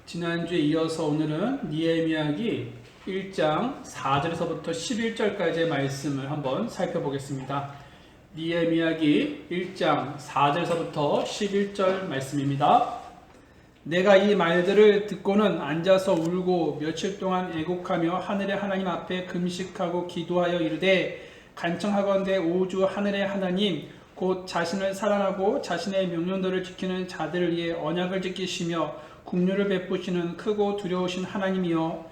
지난주에 이어서 오늘은 니에미야기 1장 4절에서부터 11절까지의 말씀을 한번 살펴보겠습니다. 니에미야기 1장 4절에서부터 11절 말씀입니다. 내가 이 말들을 듣고는 앉아서 울고 며칠 동안 애곡하며 하늘의 하나님 앞에 금식하고 기도하여 이르되 간청하건대 오주 하늘의 하나님 곧 자신을 사랑하고 자신의 명령들을 지키는 자들을 위해 언약을 지키시며 긍휼을 베푸시는 크고 두려우신 하나님이여,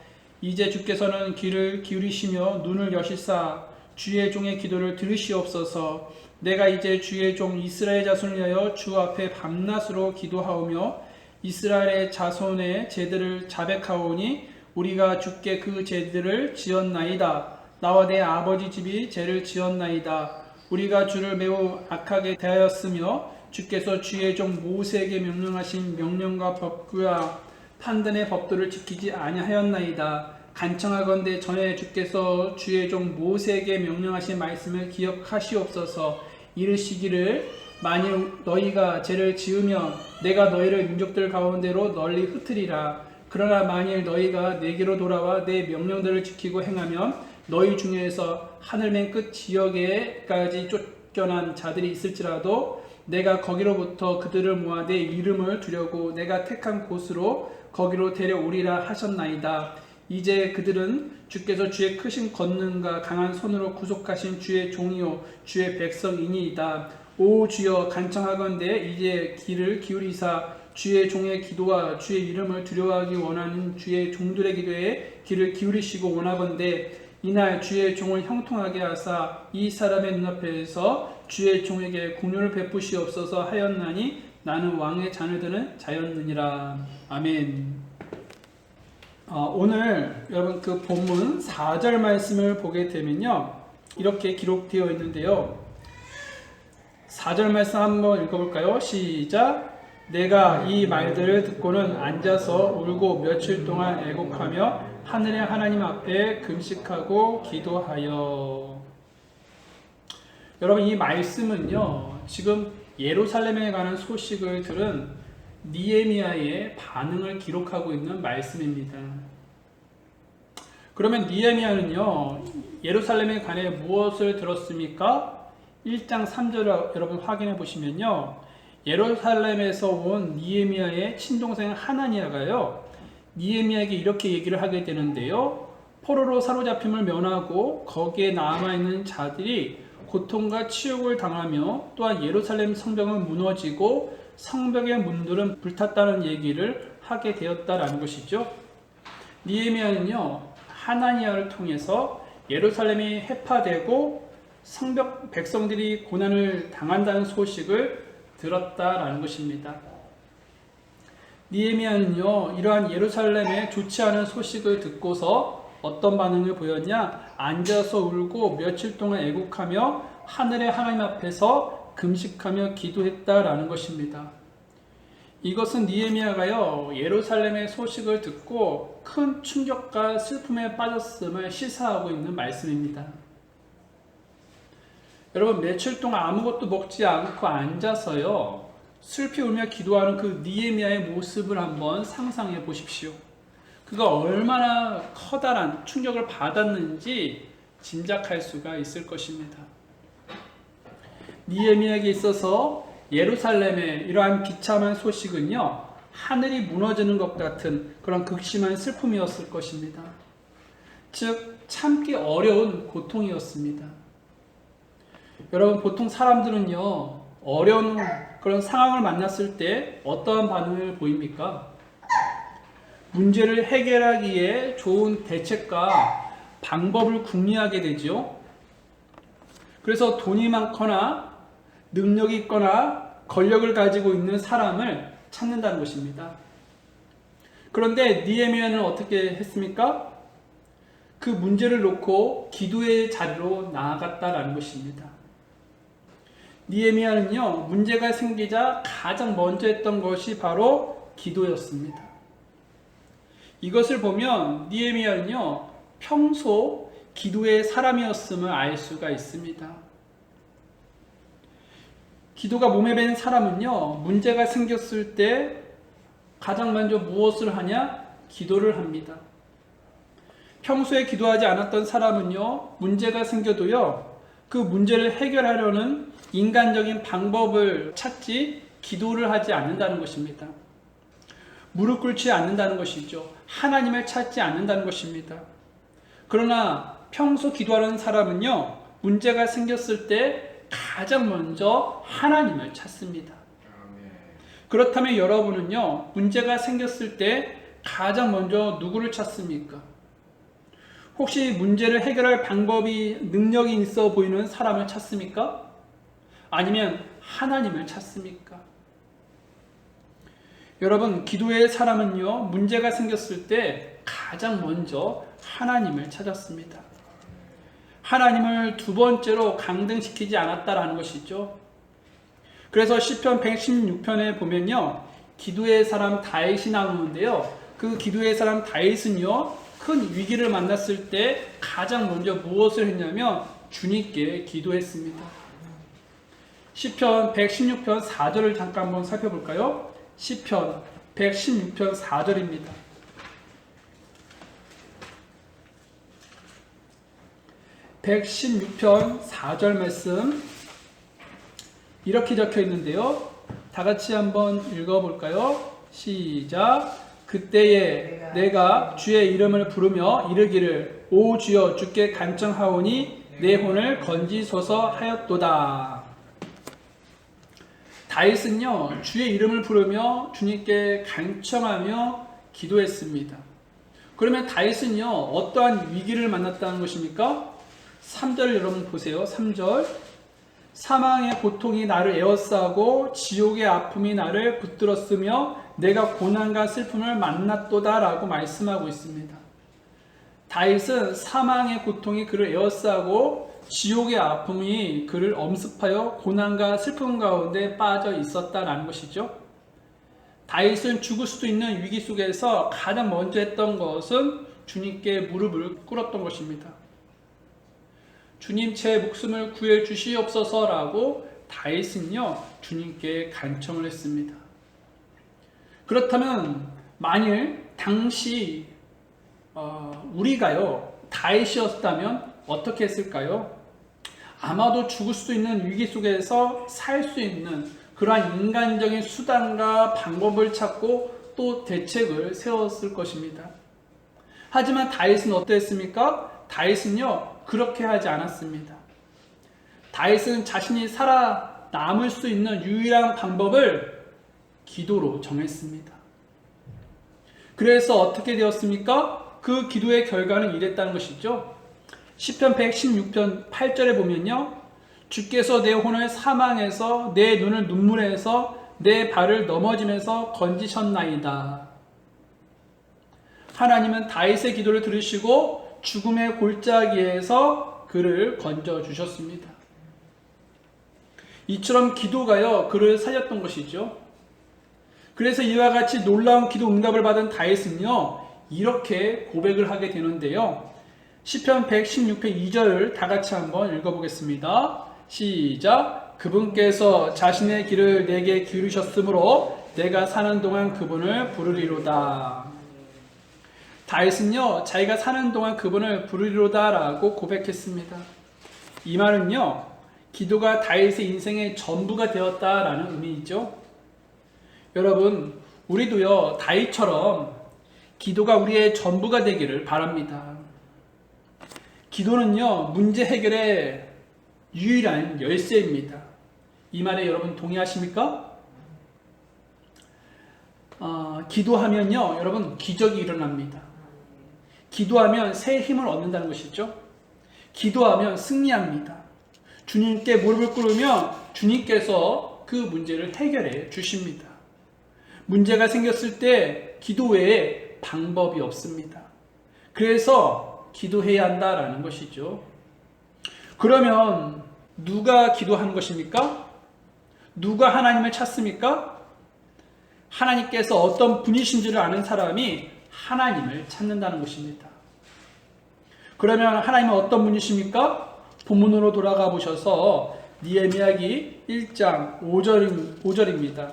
이제 주께서는 귀를 기울이시며 눈을 여시사 주의 종의 기도를 들으시옵소서. 내가 이제 주의 종 이스라엘 자손을 위하여 주 앞에 밤낮으로 기도하오며 이스라엘의 자손의 제들을 자백하오니 우리가 주께 그 제들을 지었나이다. 나와 내 아버지 집이 죄를 지었나이다. 우리가 주를 매우 악하게 대하였으며 주께서 주의 종 모세에게 명령하신 명령과 법규와 판단의 법도를 지키지 아니하였나이다. 간청하건대 전에 주께서 주의 종 모세에게 명령하신 말씀을 기억하시옵소서. 이르시기를 만일 너희가 죄를 지으면 내가 너희를 민족들 가운데로 널리 흩으리라. 그러나 만일 너희가 내게로 돌아와 내 명령들을 지키고 행하면 너희 중에서 하늘 맨 끝 지역에까지 쫓겨난 자들이 있을지라도 내가 거기로부터 그들을 모아 내 이름을 두려고 내가 택한 곳으로 거기로 데려오리라 하셨나이다. 이제 그들은 주께서 주의 크신 권능과 강한 손으로 구속하신 주의 종이요 주의 백성이니이다. 오 주여, 간청하건대 이제 귀를 기울이사 주의 종의 기도와 주의 이름을 두려워하기 원하는 주의 종들의 기도에 귀를 기울이시고 원하건대 이날 주의 종을 형통하게 하사 이 사람의 눈앞에서 주의 종에게 긍휼을 베푸시옵소서 하였나니 나는 왕의 자녀들은 자였느니라. 아멘. 오늘 여러분 그 본문 4절 말씀을 보게 되면요, 이렇게 기록되어 있는데요. 4절 말씀 한번 읽어볼까요? 시작. 내가 이 말들을 듣고는 앉아서 울고 며칠 동안 애곡하며 하늘의 하나님 앞에 금식하고 기도하여. 여러분, 이 말씀은요, 지금 예루살렘에 관한 소식을 들은 니에미야의 반응을 기록하고 있는 말씀입니다. 그러면 니에미야는요, 예루살렘에 관해 무엇을 들었습니까? 1장 3절을 여러분 확인해 보시면요, 예루살렘에서 온 니에미야의 친동생 하나니아가요, 니에미야에게 이렇게 얘기를 하게 되는데요, 포로로 사로잡힘을 면하고 거기에 남아있는 자들이 고통과 치욕을 당하며 또한 예루살렘 성벽은 무너지고 성벽의 문들은 불탔다는 얘기를 하게 되었다라는 것이죠. 니에미야는요, 하나니아를 통해서 예루살렘이 해파되고 성벽 백성들이 고난을 당한다는 소식을 들었다라는 것입니다. 니에미야는요, 이러한 예루살렘의 좋지 않은 소식을 듣고서 어떤 반응을 보였냐? 앉아서 울고 며칠 동안 애곡하며 하늘의 하나님 앞에서 금식하며 기도했다라는 것입니다. 이것은 니에미야가요, 예루살렘의 소식을 듣고 큰 충격과 슬픔에 빠졌음을 시사하고 있는 말씀입니다. 여러분, 며칠 동안 아무것도 먹지 않고 앉아서요, 슬피 울며 기도하는 그 니에미야의 모습을 한번 상상해 보십시오. 그가 얼마나 커다란 충격을 받았는지 짐작할 수가 있을 것입니다. 니에미야에게 있어서 예루살렘의 이러한 비참한 소식은요, 하늘이 무너지는 것 같은 그런 극심한 슬픔이었을 것입니다. 즉, 참기 어려운 고통이었습니다. 여러분, 보통 사람들은요, 어려운 그런 상황을 만났을 때 어떠한 반응을 보입니까? 문제를 해결하기에 좋은 대책과 방법을 궁리하게 되죠. 그래서 돈이 많거나 능력이 있거나 권력을 가지고 있는 사람을 찾는다는 것입니다. 그런데 니에미야는 어떻게 했습니까? 그 문제를 놓고 기도의 자리로 나아갔다라는 것입니다. 니에미야는요, 문제가 생기자 가장 먼저 했던 것이 바로 기도였습니다. 이것을 보면 니에미야는요, 평소 기도의 사람이었음을 알 수가 있습니다. 기도가 몸에 밴 사람은요, 문제가 생겼을 때 가장 먼저 무엇을 하냐? 기도를 합니다. 평소에 기도하지 않았던 사람은요, 문제가 생겨도요, 그 문제를 해결하려는 인간적인 방법을 찾지 기도를 하지 않는다는 것입니다. 무릎 꿇지 않는다는 것이죠. 하나님을 찾지 않는다는 것입니다. 그러나 평소 기도하는 사람은요, 문제가 생겼을 때 가장 먼저 하나님을 찾습니다. 그렇다면 여러분은요, 문제가 생겼을 때 가장 먼저 누구를 찾습니까? 혹시 문제를 해결할 방법이 능력이 있어 보이는 사람을 찾습니까? 아니면 하나님을 찾습니까? 여러분, 기도의 사람은요, 문제가 생겼을 때 가장 먼저 하나님을 찾았습니다. 하나님을 두 번째로 강등시키지 않았다라는 것이죠. 그래서 시편 116편에 보면요, 기도의 사람 다윗이 나오는데요, 그 기도의 사람 다윗은요, 큰 위기를 만났을 때 가장 먼저 무엇을 했냐면 주님께 기도했습니다. 시편 116편 4절을 잠깐 한번 살펴볼까요? 시편 116편 4절입니다. (116편 4절) 말씀 이렇게 적혀 있는데요, 다 같이 한번 읽어볼까요? 시작. 그때에 내가 주의 이름을 부르며 이르기를 오 주여 주께 간청하오니 내 혼을 건지소서 하였도다. 다윗은요, 주의 이름을 부르며 주님께 간청하며 기도했습니다. 그러면 다윗은요, 어떠한 위기를 만났다는 것입니까? 3절 여러분 보세요. 3절. 사망의 고통이 나를 에워싸고 지옥의 아픔이 나를 붙들었으며 내가 고난과 슬픔을 만났도다 라고 말씀하고 있습니다. 다윗은 사망의 고통이 그를 에워싸고 지옥의 아픔이 그를 엄습하여 고난과 슬픔 가운데 빠져 있었다라는 것이죠. 다윗은 죽을 수도 있는 위기 속에서 가장 먼저 했던 것은 주님께 무릎을 꿇었던 것입니다. 주님 제 목숨을 구해 주시옵소서라고 다윗은요, 주님께 간청을 했습니다. 그렇다면 만일 당시 우리가요, 다윗이었다면 어떻게 했을까요? 아마도 죽을 수도 있는 위기 속에서 살 수 있는 그러한 인간적인 수단과 방법을 찾고 또 대책을 세웠을 것입니다. 하지만 다윗은 어땠습니까? 다윗은요, 그렇게 하지 않았습니다. 다윗은 자신이 살아남을 수 있는 유일한 방법을 기도로 정했습니다. 그래서 어떻게 되었습니까? 그 기도의 결과는 이랬다는 것이죠. 시편 116편 8절에 보면요, 주께서 내 혼을 사망에서 내 눈을 눈물에서 내 발을 넘어짐에서 건지셨나이다. 하나님은 다윗의 기도를 들으시고 죽음의 골짜기에서 그를 건져 주셨습니다. 이처럼 기도가요, 그를 살렸던 것이죠. 그래서 이와 같이 놀라운 기도 응답을 받은 다윗은요, 이렇게 고백을 하게 되는데요. 시편 116편 2절을 다 같이 한번 읽어보겠습니다. 시작. 그분께서 자신의 길을 내게 기울이셨으므로 내가 사는 동안 그분을 부르리로다. 다윗은요, 자기가 사는 동안 그분을 부르리로다 라고 고백했습니다. 이 말은요, 기도가 다윗의 인생의 전부가 되었다라는 의미이죠. 여러분, 우리도요, 다윗처럼 기도가 우리의 전부가 되기를 바랍니다. 기도는요, 문제 해결의 유일한 열쇠입니다. 이 말에 여러분 동의하십니까? 기도하면요, 여러분 기적이 일어납니다. 기도하면 새 힘을 얻는다는 것이죠. 기도하면 승리합니다. 주님께 무릎을 꿇으면 주님께서 그 문제를 해결해 주십니다. 문제가 생겼을 때 기도 외에 방법이 없습니다. 그래서 기도해야 한다라는 것이죠. 그러면 누가 기도하는 것입니까? 누가 하나님을 찾습니까? 하나님께서 어떤 분이신지를 아는 사람이 하나님을 찾는다는 것입니다. 그러면 하나님은 어떤 분이십니까? 본문으로 돌아가 보셔서 니에미야기 1장 5절입니다.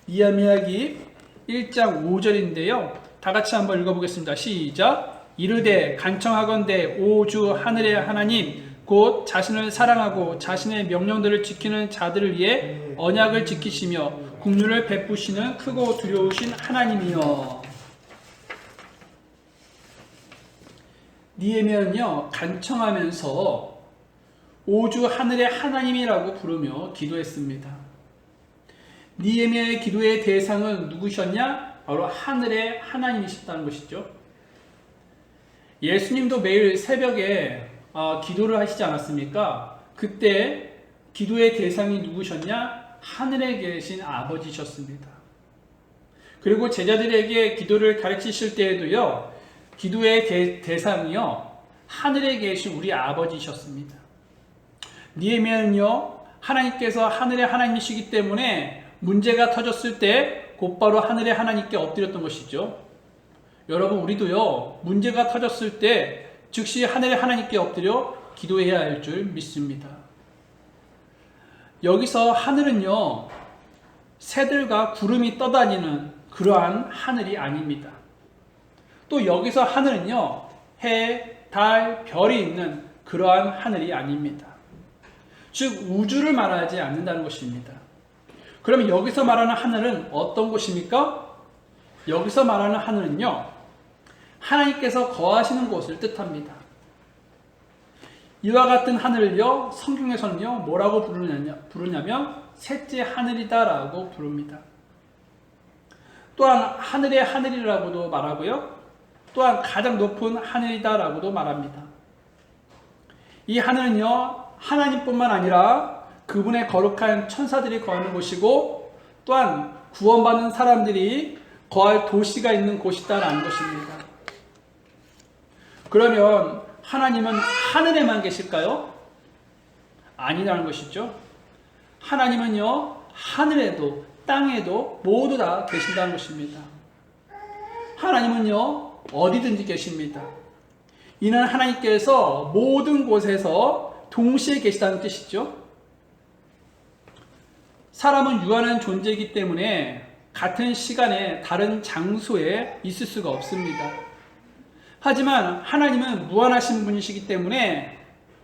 니에미야기 1장 5절인데요. 다 같이 한번 읽어보겠습니다. 시작. 이르되 간청하건대 오주 하늘의 하나님 곧 자신을 사랑하고 자신의 명령들을 지키는 자들을 위해 언약을 지키시며 긍휼을 베푸시는 크고 두려우신 하나님이여. 느헤미야는요, 간청하면서 오주 하늘의 하나님이라고 부르며 기도했습니다. 느헤미야의 기도의 대상은 누구셨냐? 바로 하늘의 하나님이셨다는 것이죠. 예수님도 매일 새벽에 기도를 하시지 않았습니까? 그때 기도의 대상이 누구셨냐? 하늘에 계신 아버지셨습니다. 그리고 제자들에게 기도를 가르치실 때에도요, 기도의 대상이요, 하늘에 계신 우리 아버지셨습니다. 느헤미야는요, 하나님께서 하늘의 하나님이시기 때문에 문제가 터졌을 때 곧바로 하늘의 하나님께 엎드렸던 것이죠. 여러분, 우리도요, 문제가 터졌을 때 즉시 하늘의 하나님께 엎드려 기도해야 할 줄 믿습니다. 여기서 하늘은요, 새들과 구름이 떠다니는 그러한 하늘이 아닙니다. 또 여기서 하늘은요, 해, 달, 별이 있는 그러한 하늘이 아닙니다. 즉 우주를 말하지 않는다는 것입니다. 그러면 여기서 말하는 하늘은 어떤 곳입니까? 여기서 말하는 하늘은요, 하나님께서 거하시는 곳을 뜻합니다. 이와 같은 하늘을요, 성경에서는요, 뭐라고 부르냐면 셋째 하늘이다라고 부릅니다. 또한 하늘의 하늘이라고도 말하고요, 또한 가장 높은 하늘이다라고도 말합니다. 이 하늘은요, 하나님뿐만 아니라 그분의 거룩한 천사들이 거하는 곳이고, 또한 구원받는 사람들이 거할 도시가 있는 곳이다라는 것입니다. 그러면 하나님은 하늘에만 계실까요? 아니라는 것이죠. 하나님은요, 하늘에도 땅에도 모두 다 계신다는 것입니다. 하나님은요, 어디든지 계십니다. 이는 하나님께서 모든 곳에서 동시에 계시다는 뜻이죠. 사람은 유한한 존재이기 때문에 같은 시간에 다른 장소에 있을 수가 없습니다. 하지만 하나님은 무한하신 분이시기 때문에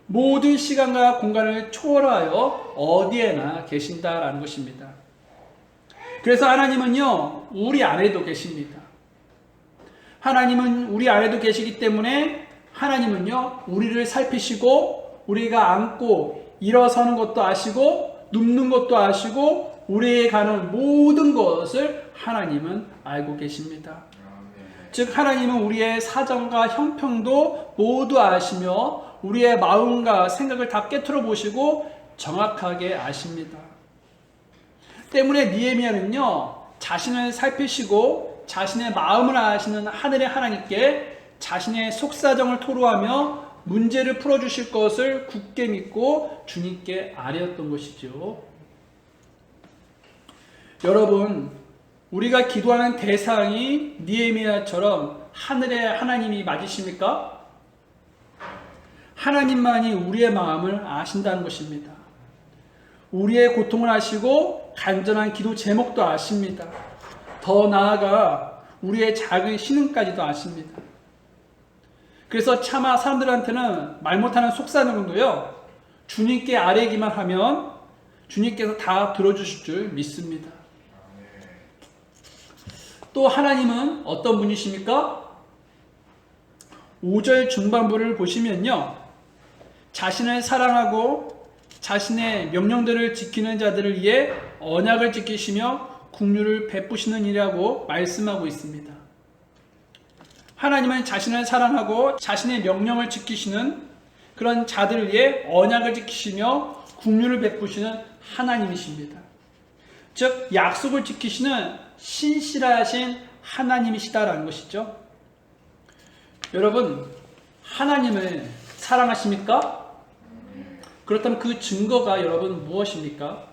모든 시간과 공간을 초월하여 어디에나 계신다라는 것입니다. 그래서 하나님은요, 우리 안에도 계십니다. 하나님은 우리 안에도 계시기 때문에 하나님은요, 우리를 살피시고 우리가 앉고 일어서는 것도 아시고 눕는 것도 아시고 우리에 가는 모든 것을 하나님은 알고 계십니다. 즉 하나님은 우리의 사정과 형편도 모두 아시며 우리의 마음과 생각을 다 꿰뚫어 보시고 정확하게 아십니다. 때문에 느헤미야는요, 자신을 살피시고 자신의 마음을 아시는 하늘의 하나님께 자신의 속사정을 토로하며 문제를 풀어주실 것을 굳게 믿고 주님께 아뢰었던 것이죠. 여러분, 우리가 기도하는 대상이 느헤미야처럼 하늘의 하나님이 맞으십니까? 하나님만이 우리의 마음을 아신다는 것입니다. 우리의 고통을 아시고 간절한 기도 제목도 아십니다. 더 나아가 우리의 작은 신음까지도 아십니다. 그래서 차마 사람들한테는 말 못하는 속사정도요, 주님께 아뢰기만 하면 주님께서 다 들어주실 줄 믿습니다. 또 하나님은 어떤 분이십니까? 5절 중반부를 보시면요, 자신을 사랑하고 자신의 명령들을 지키는 자들을 위해 언약을 지키시며 긍휼을 베푸시는 이라고 말씀하고 있습니다. 하나님은 자신을 사랑하고 자신의 명령을 지키시는 그런 자들을 위해 언약을 지키시며 긍휼을 베푸시는 하나님이십니다. 즉 약속을 지키시는 신실하신 하나님이시다라는 것이죠. 여러분, 하나님을 사랑하십니까? 그렇다면 그 증거가 여러분 무엇입니까?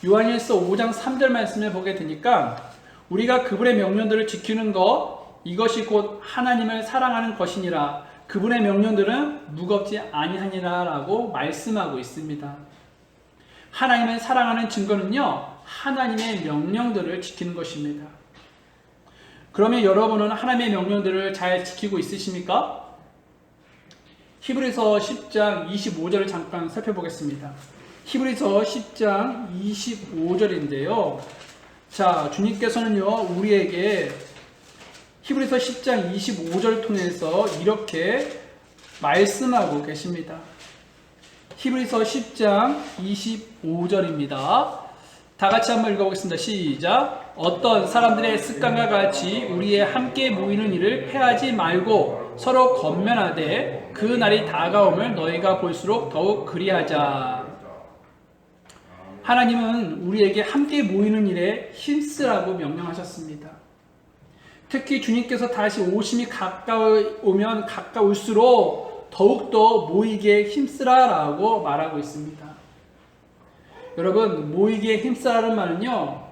요한일서 5장 3절 말씀을 보게 되니까 우리가 그분의 명령들을 지키는 것, 이것이 곧 하나님을 사랑하는 것이니라. 그분의 명령들은 무겁지 아니하니라 라고 말씀하고 있습니다. 하나님을 사랑하는 증거는요, 하나님의 명령들을 지키는 것입니다. 그러면 여러분은 하나님의 명령들을 잘 지키고 있으십니까? 히브리서 10장 25절을 잠깐 살펴보겠습니다. 히브리서 10장 25절인데요. 자, 주님께서는요, 우리에게 히브리서 10장 25절 통해서 이렇게 말씀하고 계십니다. 히브리서 10장 25절입니다. 다 같이 한번 읽어보겠습니다. 시작. 어떤 사람들의 습관과 같이 우리의 함께 모이는 일을 패하지 말고 서로 권면하되 그 날이 다가옴을 너희가 볼수록 더욱 그리하자. 하나님은 우리에게 함께 모이는 일에 힘쓰라고 명령하셨습니다. 특히 주님께서 다시 오심이 가까우면 가까울수록 더욱더 모이기에 힘쓰라라고 말하고 있습니다. 여러분, 모이기에 힘쓰라는 말은요,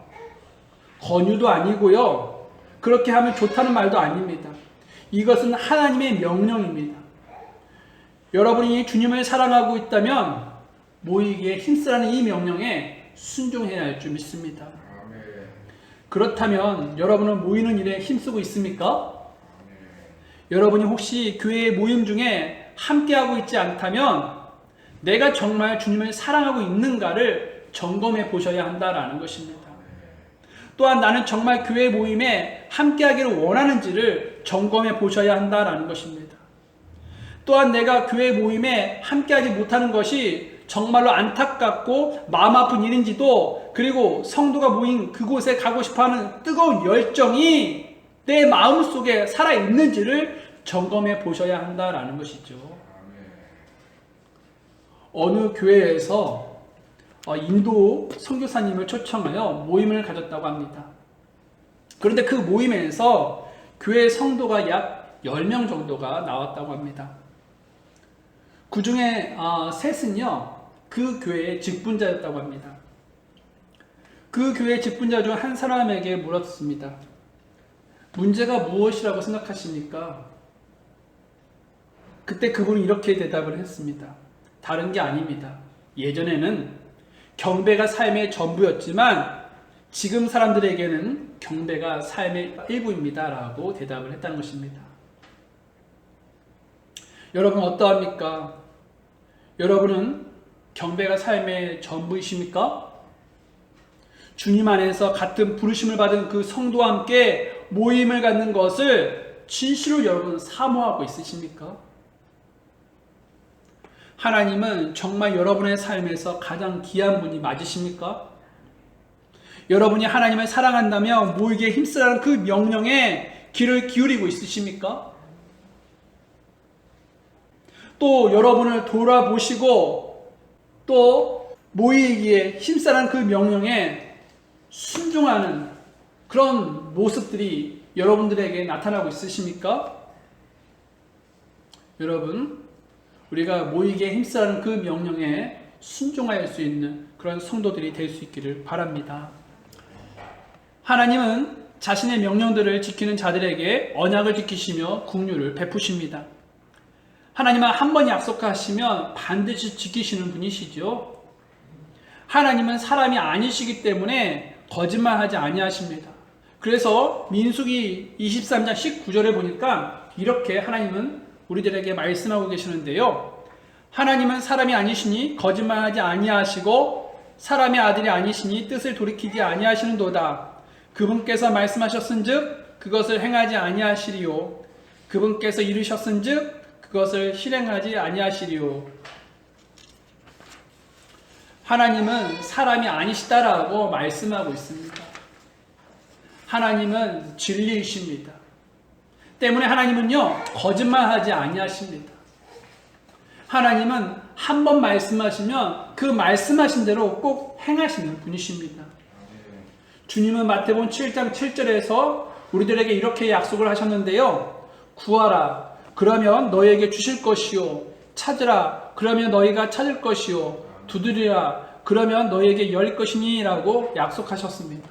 권유도 아니고요, 그렇게 하면 좋다는 말도 아닙니다. 이것은 하나님의 명령입니다. 여러분이 주님을 사랑하고 있다면 모이기에 힘쓰라는 이 명령에 순종해야 할 줄 믿습니다. 그렇다면 여러분은 모이는 일에 힘쓰고 있습니까? 여러분이 혹시 교회의 모임 중에 함께하고 있지 않다면 내가 정말 주님을 사랑하고 있는가를 점검해 보셔야 한다라는 것입니다. 또한 나는 정말 교회 모임에 함께하기를 원하는지를 점검해 보셔야 한다라는 것입니다. 또한 내가 교회 모임에 함께하지 못하는 것이 정말로 안타깝고 마음 아픈 일인지도, 그리고 성도가 모인 그곳에 가고 싶어하는 뜨거운 열정이 내 마음속에 살아있는지를 점검해 보셔야 한다라는 것이죠. 어느 교회에서 인도 선교사님을 초청하여 모임을 가졌다고 합니다. 그런데 그 모임에서 교회 성도가 약 10명 정도가 나왔다고 합니다. 그 중에 셋은요, 그 교회의 직분자였다고 합니다. 그 교회의 직분자 중 한 사람에게 물었습니다. 문제가 무엇이라고 생각하십니까? 그때 그분이 이렇게 대답을 했습니다. 다른 게 아닙니다. 예전에는 경배가 삶의 전부였지만 지금 사람들에게는 경배가 삶의 일부입니다. 라고 대답을 했다는 것입니다. 여러분 어떠합니까? 여러분은 경배가 삶의 전부이십니까? 주님 안에서 같은 부르심을 받은 그 성도와 함께 모임을 갖는 것을 진실로 여러분 사모하고 있으십니까? 하나님은 정말 여러분의 삶에서 가장 귀한 분이 맞으십니까? 여러분이 하나님을 사랑한다면 모이기에 힘쓰라는 그 명령에 귀를 기울이고 있으십니까? 또 여러분을 돌아보시고 또 모이기에 힘쓰라는 그 명령에 순종하는 그런 모습들이 여러분들에게 나타나고 있으십니까? 여러분, 우리가 모이기에 힘쓰라는 그 명령에 순종할 수 있는 그런 성도들이 될 수 있기를 바랍니다. 하나님은 자신의 명령들을 지키는 자들에게 언약을 지키시며 긍휼을 베푸십니다. 하나님은 한 번 약속하시면 반드시 지키시는 분이시죠. 하나님은 사람이 아니시기 때문에 거짓말하지 아니하십니다. 그래서 민수기 23장 19절에 보니까 이렇게 하나님은 우리들에게 말씀하고 계시는데요. 하나님은 사람이 아니시니 거짓말하지 아니하시고 사람의 아들이 아니시니 뜻을 돌이키지 아니하시는도다. 그분께서 말씀하셨은즉 그것을 행하지 아니하시리요. 그분께서 이루셨은즉 그것을 실행하지 아니하시리요. 하나님은 사람이 아니시다라고 말씀하고 있습니다. 하나님은 진리이십니다. 때문에 하나님은요, 거짓말하지 아니하십니다. 하나님은 한 번 말씀하시면 그 말씀하신 대로 꼭 행하시는 분이십니다. 주님은 마태복음 7장 7절에서 우리들에게 이렇게 약속을 하셨는데요. 구하라, 그러면 너희에게 주실 것이요. 찾으라, 그러면 너희가 찾을 것이요. 두드리라, 그러면 너희에게 열릴 것이니 라고 약속하셨습니다.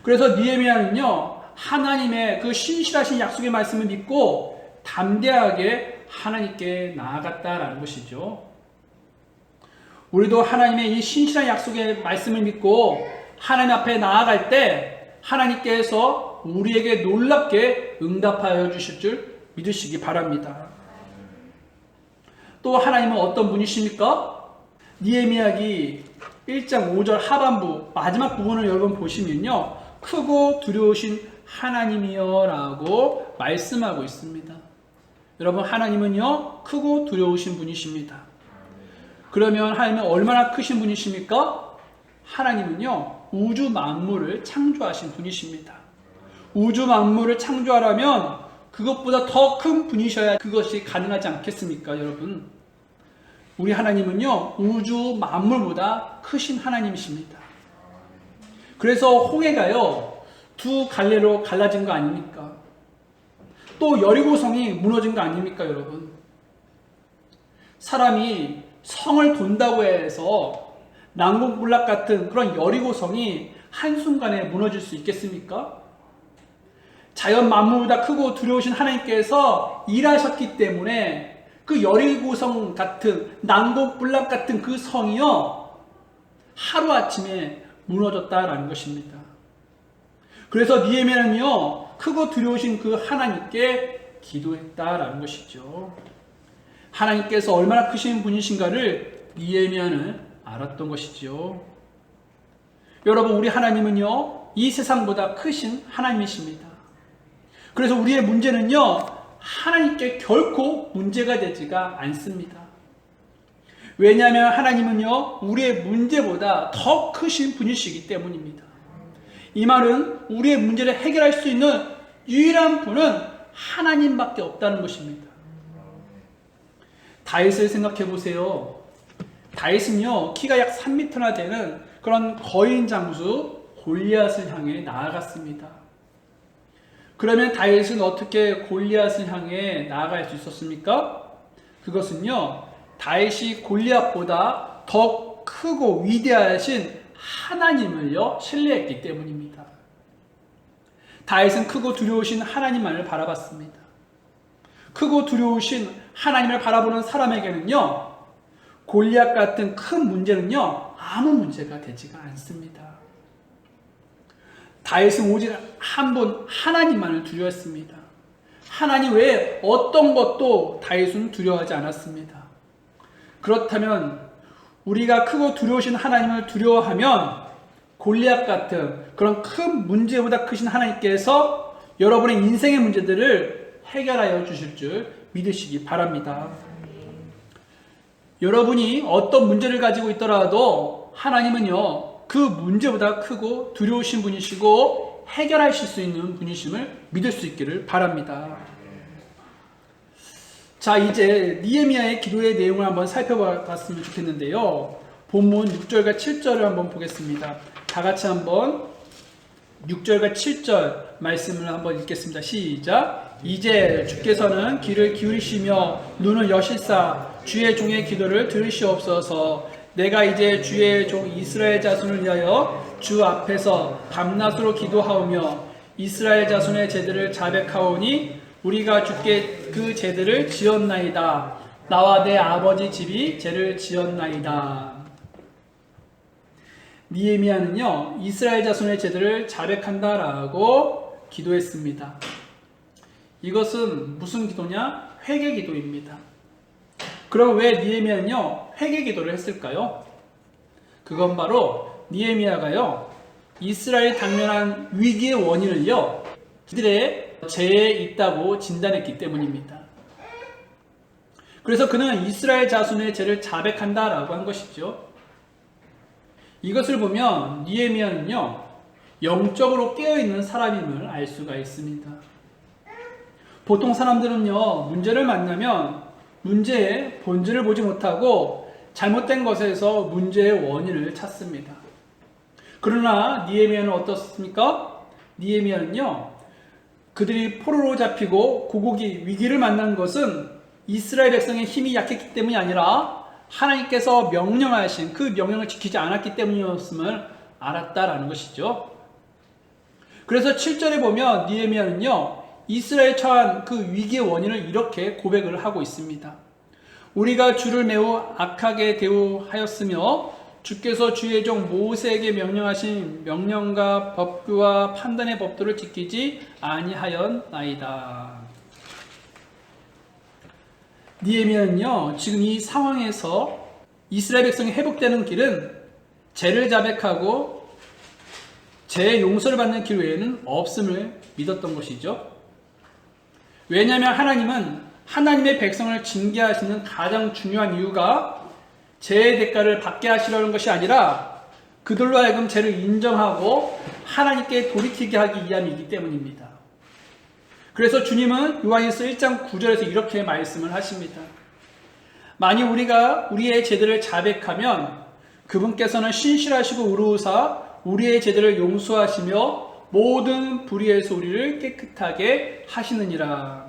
그래서 느헤미야는요, 하나님의 그 신실하신 약속의 말씀을 믿고 담대하게 하나님께 나아갔다라는 것이죠. 우리도 하나님의 이 신실한 약속의 말씀을 믿고 하나님 앞에 나아갈 때 하나님께서 우리에게 놀랍게 응답하여 주실 줄 믿으시기 바랍니다. 또 하나님은 어떤 분이십니까? 니에미야기 1장 5절 하반부 마지막 부분을 여러분 보시면요, 크고 두려우신 하나님이여 라고 말씀하고 있습니다. 여러분, 하나님은요 크고 두려우신 분이십니다. 그러면 하나님은 얼마나 크신 분이십니까? 하나님은요 우주 만물을 창조하신 분이십니다. 우주 만물을 창조하려면 그것보다 더 큰 분이셔야 그것이 가능하지 않겠습니까, 여러분? 우리 하나님은요 우주 만물보다 크신 하나님이십니다. 그래서 홍해가요 두 갈래로 갈라진 거 아닙니까? 또 여리고성이 무너진 거 아닙니까, 여러분? 사람이 성을 돈다고 해서 난공불락 같은 그런 여리고성이 한순간에 무너질 수 있겠습니까? 자연 만물보다 크고 두려우신 하나님께서 일하셨기 때문에 그 여리고성 같은 난공불락 같은 그 성이요 하루아침에 무너졌다라는 것입니다. 그래서 니에미야는요 크고 두려우신 그 하나님께 기도했다라는 것이죠. 하나님께서 얼마나 크신 분이신가를 니에미야는 알았던 것이죠. 여러분, 우리 하나님은요 이 세상보다 크신 하나님이십니다. 그래서 우리의 문제는요 하나님께 결코 문제가 되지가 않습니다. 왜냐하면 하나님은요 우리의 문제보다 더 크신 분이시기 때문입니다. 이 말은 우리의 문제를 해결할 수 있는 유일한 분은 하나님밖에 없다는 것입니다. 다윗을 생각해 보세요. 다윗은요 키가 약 3m나 되는 그런 거인 장수 골리앗을 향해 나아갔습니다. 그러면 다윗은 어떻게 골리앗을 향해 나아갈 수 있었습니까? 그것은요 다윗이 골리앗보다 더 크고 위대하신 하나님을요 신뢰했기 때문입니다. 다윗은 크고 두려우신 하나님만을 바라봤습니다. 크고 두려우신 하나님을 바라보는 사람에게는요 골리앗 같은 큰 문제는요 아무 문제가 되지가 않습니다. 다윗은 오직 한 분 하나님만을 두려워했습니다. 하나님 외에 어떤 것도 다윗은 두려워하지 않았습니다. 그렇다면 우리가 크고 두려우신 하나님을 두려워하면 골리앗 같은 그런 큰 문제보다 크신 하나님께서 여러분의 인생의 문제들을 해결하여 주실 줄 믿으시기 바랍니다. 여러분이 어떤 문제를 가지고 있더라도 하나님은요 그 문제보다 크고 두려우신 분이시고 해결하실 수 있는 분이심을 믿을 수 있기를 바랍니다. 자, 이제 니에미야의 기도의 내용을 한번 살펴봤으면 좋겠는데요. 본문 6절과 7절을 한번 보겠습니다. 다 같이 한번 6절과 7절 말씀을 한번 읽겠습니다. 시작. 이제 주께서는 귀를 기울이시며 눈을 여실사 주의 종의 기도를 들으시옵소서. 내가 이제 주의 종 이스라엘 자손을 위하여 주 앞에서 밤낮으로 기도하오며 이스라엘 자손의 제들을 자백하오니 우리가 주께 그 제들을 지었나이다. 나와 내 아버지 집이 죄를 지었나이다. 니에미야는요 이스라엘 자손의 제들을 자백한다라고 기도했습니다. 이것은 무슨 기도냐? 회개 기도입니다. 그럼 왜 니에미야는요 회개 기도를 했을까요? 그건 바로 니에미야가요 이스라엘이 당면한 위기의 원인을요 그들의 죄에 있다고 진단했기 때문입니다. 그래서 그는 이스라엘 자손의 죄를 자백한다라고 한 것이죠. 이것을 보면 니에미야는요 영적으로 깨어있는 사람임을 알 수가 있습니다. 보통 사람들은요 문제를 만나면 문제의 본질을 보지 못하고 잘못된 것에서 문제의 원인을 찾습니다. 그러나 니에미야는 어떻습니까? 니에미야는요 그들이 포로로 잡히고 고국이 위기를 만난 것은 이스라엘 백성의 힘이 약했기 때문이 아니라 하나님께서 명령하신 그 명령을 지키지 않았기 때문이었음을 알았다라는 것이죠. 그래서 7절에 보면 니에미야는요 이스라엘 처한 그 위기의 원인을 이렇게 고백을 하고 있습니다. 우리가 주를 매우 악하게 대우하였으며 주께서 주의 종 모세에게 명령하신 명령과 법규와 판단의 법도를 지키지 아니하였나이다. 느헤미야는요, 지금 이 상황에서 이스라엘 백성이 회복되는 길은 죄를 자백하고 죄의 용서를 받는 길 외에는 없음을 믿었던 것이죠. 왜냐하면 하나님은 하나님의 백성을 징계하시는 가장 중요한 이유가 죄의 대가를 받게 하시려는 것이 아니라 그들로 하여금 죄를 인정하고 하나님께 돌이키게 하기 위함이기 때문입니다. 그래서 주님은 요한일서 1장 9절에서 이렇게 말씀을 하십니다. 만일 우리가 우리의 죄들을 자백하면 그분께서는 신실하시고 의로우사 우리의 죄들을 용서하시며 모든 불의에서 우리를 깨끗하게 하시느니라.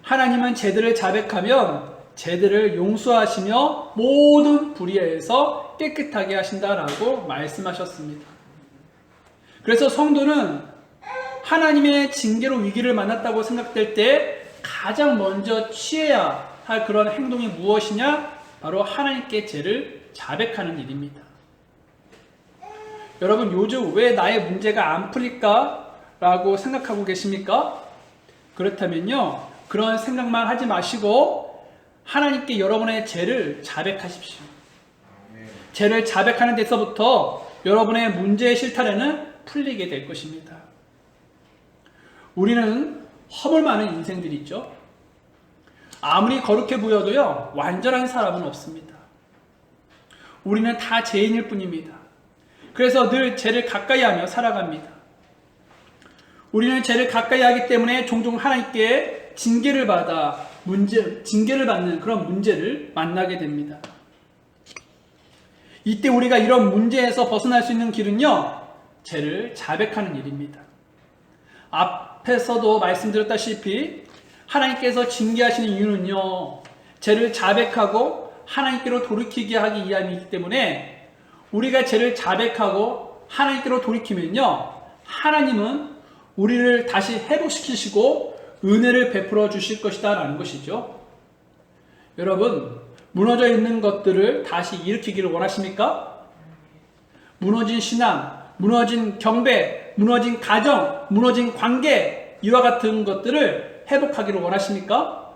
하나님은 죄들을 자백하면 죄들을 용서하시며 모든 불의에서 깨끗하게 하신다라고 말씀하셨습니다. 그래서 성도는 하나님의 징계로 위기를 만났다고 생각될 때 가장 먼저 취해야 할 그런 행동이 무엇이냐? 바로 하나님께 죄를 자백하는 일입니다. 여러분, 요즘 왜 나의 문제가 안 풀릴까? 라고 생각하고 계십니까? 그렇다면요, 그런 생각만 하지 마시고 하나님께 여러분의 죄를 자백하십시오. 죄를 자백하는 데서부터 여러분의 문제의 실타래는 풀리게 될 것입니다. 우리는 허물 많은 인생들이 있죠. 아무리 거룩해 보여도요, 완전한 사람은 없습니다. 우리는 다 죄인일 뿐입니다. 그래서 늘 죄를 가까이 하며 살아갑니다. 우리는 죄를 가까이 하기 때문에 종종 하나님께 징계를 받는 그런 문제를 만나게 됩니다. 이때 우리가 이런 문제에서 벗어날 수 있는 길은요, 죄를 자백하는 일입니다. 앞에서도 말씀드렸다시피 하나님께서 징계하시는 이유는요, 죄를 자백하고 하나님께로 돌이키게 하기 위함이기 때문에 우리가 죄를 자백하고 하나님께로 돌이키면요, 하나님은 우리를 다시 회복시키시고 은혜를 베풀어 주실 것이다 라는 것이죠. 여러분, 무너져 있는 것들을 다시 일으키기를 원하십니까? 무너진 신앙, 무너진 경배, 무너진 가정, 무너진 관계, 이와 같은 것들을 회복하기를 원하십니까?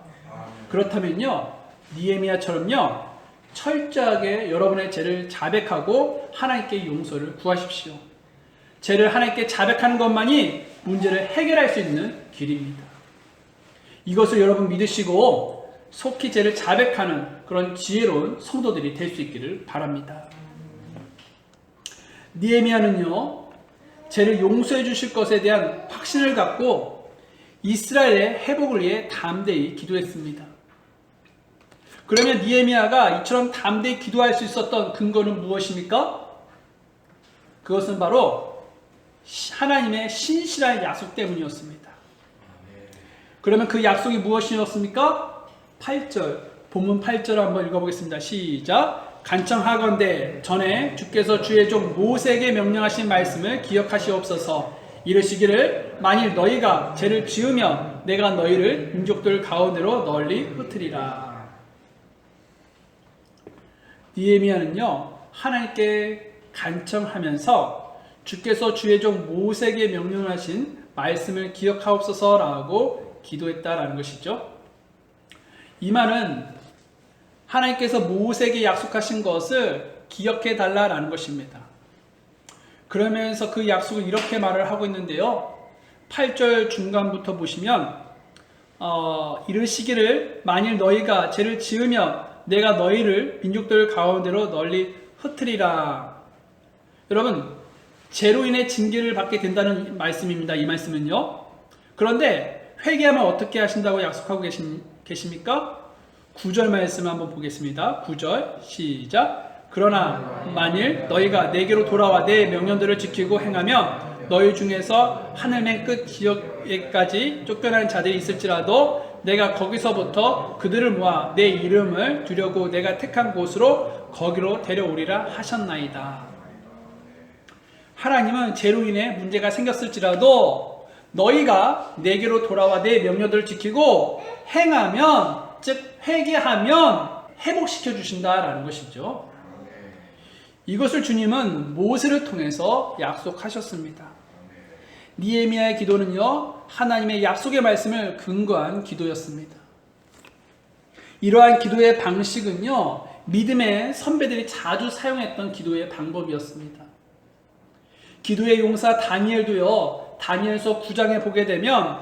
그렇다면요, 느헤미야처럼요, 철저하게 여러분의 죄를 자백하고 하나님께 용서를 구하십시오. 죄를 하나님께 자백하는 것만이 문제를 해결할 수 있는 길입니다. 이것을 여러분 믿으시고 속히 죄를 자백하는 그런 지혜로운 성도들이 될 수 있기를 바랍니다. 느헤미야는요, 죄를 용서해 주실 것에 대한 확신을 갖고 이스라엘의 회복을 위해 담대히 기도했습니다. 그러면 느헤미야가 이처럼 담대히 기도할 수 있었던 근거는 무엇입니까? 그것은 바로 하나님의 신실한 약속 때문이었습니다. 그러면 그 약속이 무엇이었습니까? 8절, 본문 8절 한번 읽어보겠습니다. 시작. 간청하건대 전에 주께서 주의 종 모세에게 명령하신 말씀을 기억하시옵소서. 이르시기를 만일 너희가 죄를 지으면 내가 너희를 민족들 가운데로 널리 흩으리라. 느헤미야는요, 하나님께 간청하면서 주께서 주의 종 모세에게 명령하신 말씀을 기억하옵소서라고 기도했다라는 것이죠. 이 말은 하나님께서 모세에게 약속하신 것을 기억해 달라라는 것입니다. 그러면서 그 약속을 이렇게 말을 하고 있는데요. 8절 중간부터 보시면 이르시기를 만일 너희가 죄를 지으면 내가 너희를 민족들 가운데로 널리 흩으리라. 여러분, 죄로 인해 징계를 받게 된다는 말씀입니다. 이 말씀은요. 그런데 회개하면 어떻게 하신다고 약속하고 계십니까? 9절 말씀 한번 보겠습니다. 9절 시작. 그러나 만일 너희가 내게로 돌아와 내 명령들을 지키고 행하면 너희 중에서 하늘 맨 끝 지역에까지 쫓겨난 자들이 있을지라도 내가 거기서부터 그들을 모아 내 이름을 두려고 내가 택한 곳으로 거기로 데려오리라 하셨나이다. 하나님은 죄로 인해 문제가 생겼을지라도 너희가 내게로 돌아와 내 명령들을 지키고 행하면 즉 회개하면 회복시켜 주신다라는 것이죠. 이것을 주님은 모세를 통해서 약속하셨습니다. 느헤미야의 기도는요, 하나님의 약속의 말씀을 근거한 기도였습니다. 이러한 기도의 방식은요, 믿음의 선배들이 자주 사용했던 기도의 방법이었습니다. 기도의 용사 다니엘도요, 다니엘서 9장에 보게 되면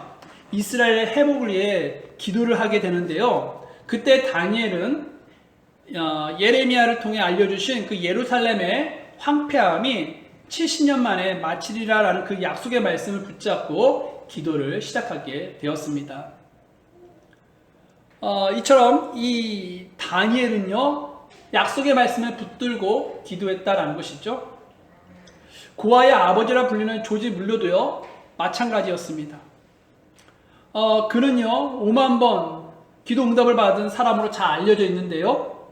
이스라엘의 회복을 위해 기도를 하게 되는데요. 그때 다니엘은 예레미야를 통해 알려주신 그 예루살렘의 황폐함이 70년 만에 마치리라라는 그 약속의 말씀을 붙잡고 기도를 시작하게 되었습니다. 이처럼 이 다니엘은요, 약속의 말씀을 붙들고 기도했다라는 것이죠. 고아의 아버지라 불리는 조지 물러도요, 마찬가지였습니다. 그는요, 5만 번 기도 응답을 받은 사람으로 잘 알려져 있는데요.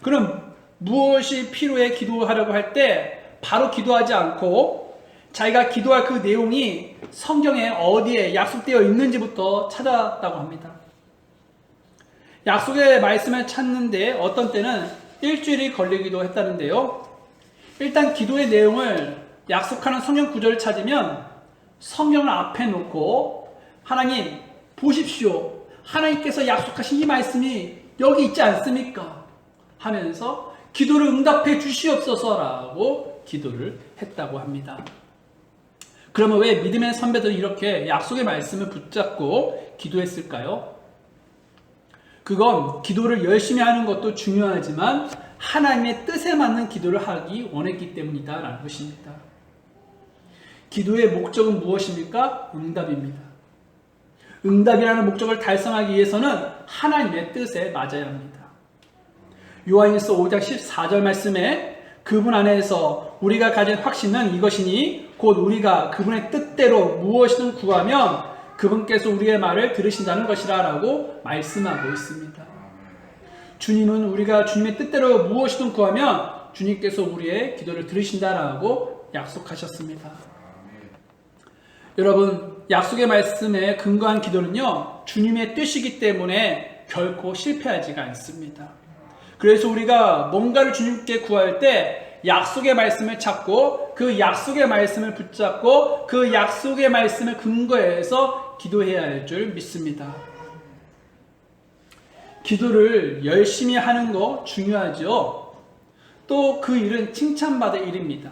그럼 무엇이 필요해 기도하려고 할 때 바로 기도하지 않고 자기가 기도할 그 내용이 성경에 어디에 약속되어 있는지부터 찾았다고 합니다. 약속의 말씀을 찾는데 어떤 때는 일주일이 걸리기도 했다는데요. 일단 기도의 내용을 약속하는 성경 구절을 찾으면 성경을 앞에 놓고 하나님 보십시오. 하나님께서 약속하신 이 말씀이 여기 있지 않습니까? 하면서 기도를 응답해 주시옵소서라고 기도를 했다고 합니다. 그러면 왜 믿음의 선배들은 이렇게 약속의 말씀을 붙잡고 기도했을까요? 그건 기도를 열심히 하는 것도 중요하지만 하나님의 뜻에 맞는 기도를 하기 원했기 때문이다라는 것입니다. 기도의 목적은 무엇입니까? 응답입니다. 응답이라는 목적을 달성하기 위해서는 하나님의 뜻에 맞아야 합니다. 요한일서 5장 14절 말씀에 그분 안에서 우리가 가진 확신은 이것이니 곧 우리가 그분의 뜻대로 무엇이든 구하면 그분께서 우리의 말을 들으신다는 것이라 라고 말씀하고 있습니다. 주님은 우리가 주님의 뜻대로 무엇이든 구하면 주님께서 우리의 기도를 들으신다라고 약속하셨습니다. 여러분, 약속의 말씀에 근거한 기도는요, 주님의 뜻이기 때문에 결코 실패하지가 않습니다. 그래서 우리가 뭔가를 주님께 구할 때 약속의 말씀을 찾고 그 약속의 말씀을 붙잡고 그 약속의 말씀을 근거해서 기도해야 할 줄 믿습니다. 기도를 열심히 하는 거 중요하죠. 또 그 일은 칭찬받을 일입니다.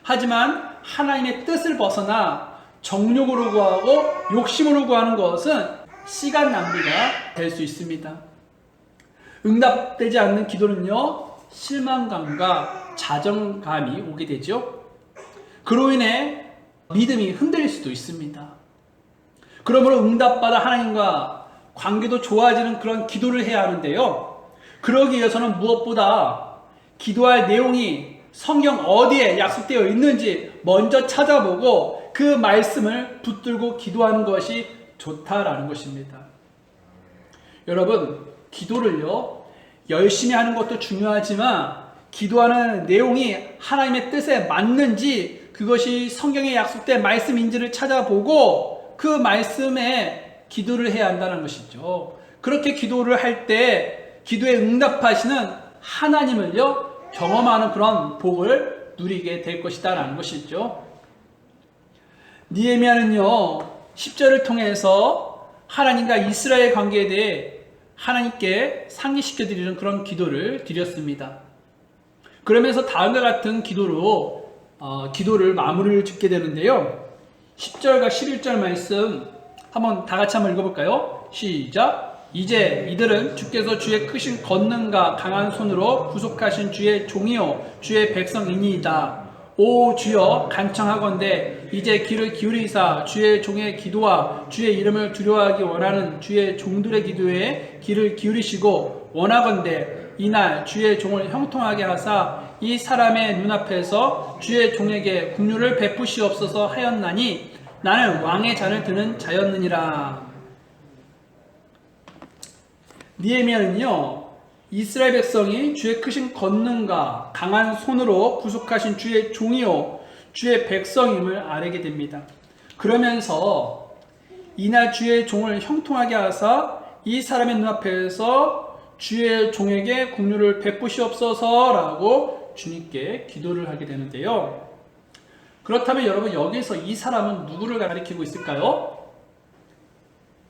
하지만 하나님의 뜻을 벗어나 정욕으로 구하고 욕심으로 구하는 것은 시간 낭비가 될 수 있습니다. 응답되지 않는 기도는요, 실망감과 자정감이 오게 되죠. 그로 인해 믿음이 흔들릴 수도 있습니다. 그러므로 응답받아 하나님과 관계도 좋아지는 그런 기도를 해야 하는데요. 그러기 위해서는 무엇보다 기도할 내용이 성경 어디에 약속되어 있는지 먼저 찾아보고 그 말씀을 붙들고 기도하는 것이 좋다라는 것입니다. 여러분, 기도를요, 열심히 하는 것도 중요하지만 기도하는 내용이 하나님의 뜻에 맞는지 그것이 성경에 약속된 말씀인지를 찾아보고 그 말씀에 기도를 해야 한다는 것이죠. 그렇게 기도를 할 때 기도에 응답하시는 하나님을요, 경험하는 그런 복을 누리게 될 것이다 라는 것이죠. 느헤미야는요, 10절을 통해서 하나님과 이스라엘 관계에 대해 하나님께 상기시켜 드리는 그런 기도를 드렸습니다. 그러면서 다음과 같은 기도로 기도를 마무리를 짓게 되는데요. 10절과 11절 말씀 한번 다 같이 한번 읽어볼까요? 시작! 이제 이들은 주께서 주의 크신 권능과 강한 손으로 구속하신 주의 종이요 주의 백성이니이다. 오 주여 간청하건대 이제 귀를 기울이사 주의 종의 기도와 주의 이름을 두려워하기 원하는 주의 종들의 기도에 귀를 기울이시고 원하건대 이날 주의 종을 형통하게 하사 이 사람의 눈앞에서 주의 종에게 긍휼을 베푸시옵소서 하였나니 나는 왕의 잔을 드는 자였느니라. 느헤미야는요, 이스라엘 백성이 주의 크신 권능과 강한 손으로 구속하신 주의 종이요 주의 백성임을 알게 됩니다. 그러면서 이날 주의 종을 형통하게 하사 이 사람의 눈앞에서 주의 종에게 긍휼을 베푸시옵소서라고 주님께 기도를 하게 되는데요. 그렇다면 여러분, 여기서 이 사람은 누구를 가리키고 있을까요?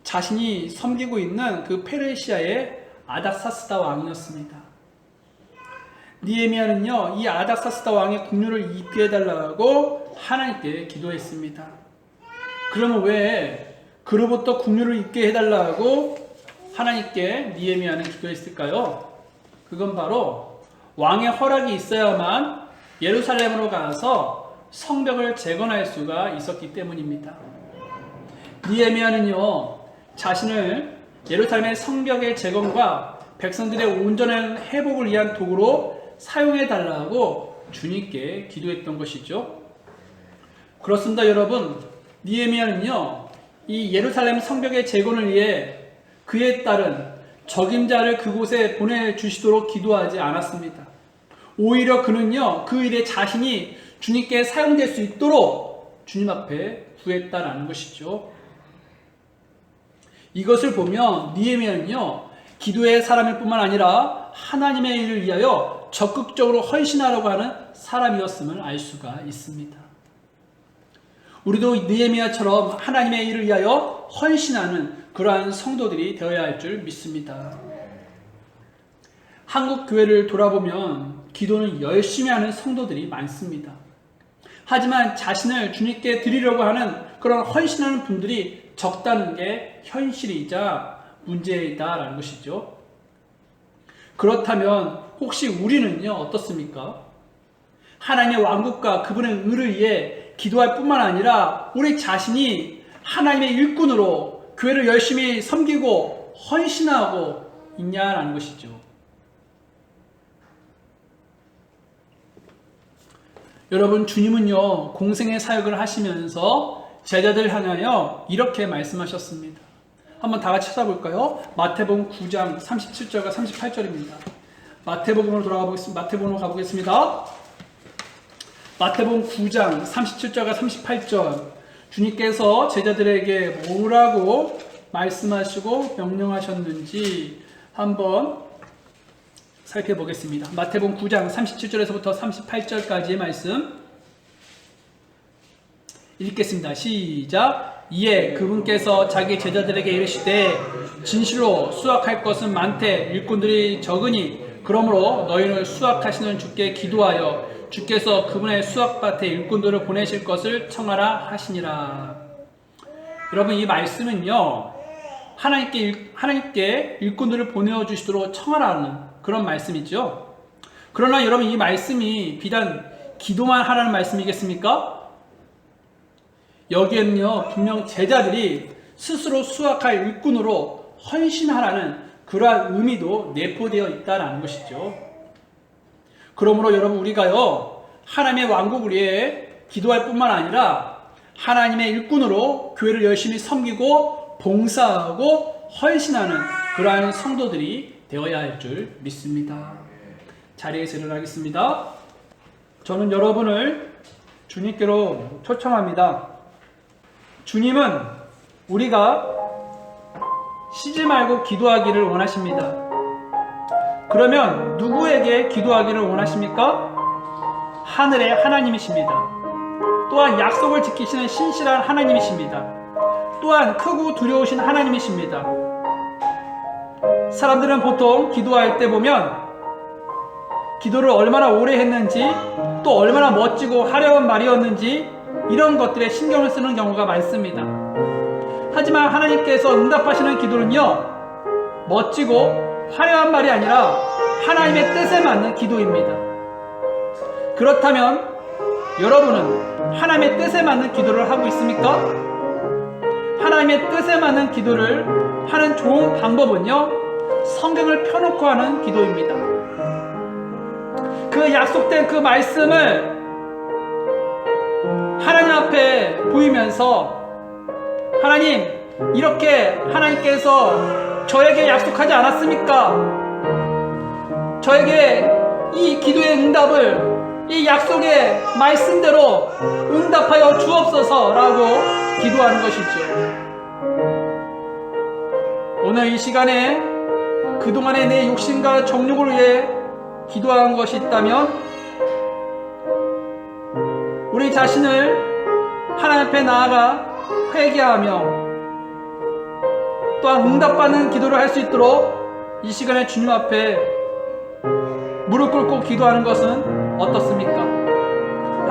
자신이 섬기고 있는 그 페르시아의 아닥사스다 왕이었습니다. 느헤미야는요, 이 아닥사스다 왕의 긍휼을 입게 해달라고 하나님께 기도했습니다. 그러면 왜 그로부터 긍휼을 입게 해달라고 하나님께 느헤미야는 기도했을까요? 그건 바로 왕의 허락이 있어야만 예루살렘으로 가서 성벽을 재건할 수가 있었기 때문입니다. 느헤미야는요, 자신을 예루살렘의 성벽의 재건과 백성들의 온전한 회복을 위한 도구로 사용해 달라고 주님께 기도했던 것이죠. 그렇습니다, 여러분. 느헤미야는요, 이 예루살렘 성벽의 재건을 위해 그에 따른 적임자를 그곳에 보내주시도록 기도하지 않았습니다. 오히려 그는요, 그 일에 자신이 주님께 사용될 수 있도록 주님 앞에 구했다라는 것이죠. 이것을 보면 느헤미야는요, 기도의 사람일 뿐만 아니라 하나님의 일을 위하여 적극적으로 헌신하려고 하는 사람이었음을 알 수가 있습니다. 우리도 느헤미야처럼 하나님의 일을 위하여 헌신하는 그러한 성도들이 되어야 할 줄 믿습니다. 한국 교회를 돌아보면 기도는 열심히 하는 성도들이 많습니다. 하지만 자신을 주님께 드리려고 하는 그런 헌신하는 분들이 적다는 게 현실이자 문제이다라는 것이죠. 그렇다면 혹시 우리는요, 어떻습니까? 하나님의 왕국과 그분의 의를 위해 기도할 뿐만 아니라 우리 자신이 하나님의 일꾼으로 교회를 열심히 섬기고 헌신하고 있냐라는 것이죠. 여러분, 주님은요, 공생의 사역을 하시면서 제자들 향하여 이렇게 말씀하셨습니다. 한번 다 같이 찾아볼까요? 마태복음 9장 37절과 38절입니다. 마태복음으로 돌아가보겠습니다. 마태복음으로 가보겠습니다. 마태복음 9장 37절과 38절. 주님께서 제자들에게 뭐라고 말씀하시고 명령하셨는지 한번 살펴보겠습니다. 마태복음 9장 37절에서부터 38절까지의 말씀 읽겠습니다. 시작. 이에 그분께서 자기 제자들에게 이르시되 진실로 수확할 것은 많되 일꾼들이 적으니 그러므로 너희를 수확하시는 주께 기도하여 주께서 그분의 수확밭에 일꾼들을 보내실 것을 청하라 하시니라. 여러분, 이 말씀은요, 하나님께 일꾼들을 보내주시도록 청하라는 그런 말씀이죠. 그러나 여러분, 이 말씀이 비단 기도만 하라는 말씀이겠습니까? 여기에는요, 분명 제자들이 스스로 수확할 일꾼으로 헌신하라는 그러한 의미도 내포되어 있다는 것이죠. 그러므로 여러분, 우리가요, 하나님의 왕국을 위해 기도할 뿐만 아니라 하나님의 일꾼으로 교회를 열심히 섬기고 봉사하고 헌신하는 그러한 성도들이 되어야 할 줄 믿습니다. 자리에서 일어나겠습니다. 저는 여러분을 주님께로 초청합니다. 주님은 우리가 쉬지 말고 기도하기를 원하십니다. 그러면 누구에게 기도하기를 원하십니까? 하늘의 하나님이십니다. 또한 약속을 지키시는 신실한 하나님이십니다. 또한 크고 두려우신 하나님이십니다. 사람들은 보통 기도할 때 보면 기도를 얼마나 오래 했는지, 또 얼마나 멋지고 화려한 말이었는지 이런 것들에 신경을 쓰는 경우가 많습니다. 하지만 하나님께서 응답하시는 기도는요, 멋지고 화려한 말이 아니라 하나님의 뜻에 맞는 기도입니다. 그렇다면 여러분은 하나님의 뜻에 맞는 기도를 하고 있습니까? 하나님의 뜻에 맞는 기도를 하는 좋은 방법은요, 성경을 펴놓고 하는 기도입니다. 그 약속된 그 말씀을 하나님 앞에 보이면서, 하나님, 이렇게 하나님께서 저에게 약속하지 않았습니까? 저에게 이 기도의 응답을 이 약속의 말씀대로 응답하여 주옵소서라고 기도하는 것이죠. 오늘 이 시간에 그동안의 내 욕심과 정욕을 위해 기도한 것이 있다면 우리 자신을 하나님 앞에 나아가 회개하며 또한 응답받는 기도를 할 수 있도록 이 시간에 주님 앞에 무릎 꿇고 기도하는 것은 어떻습니까?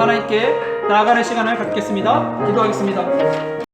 하나님께 나아가는 시간을 갖겠습니다. 기도하겠습니다.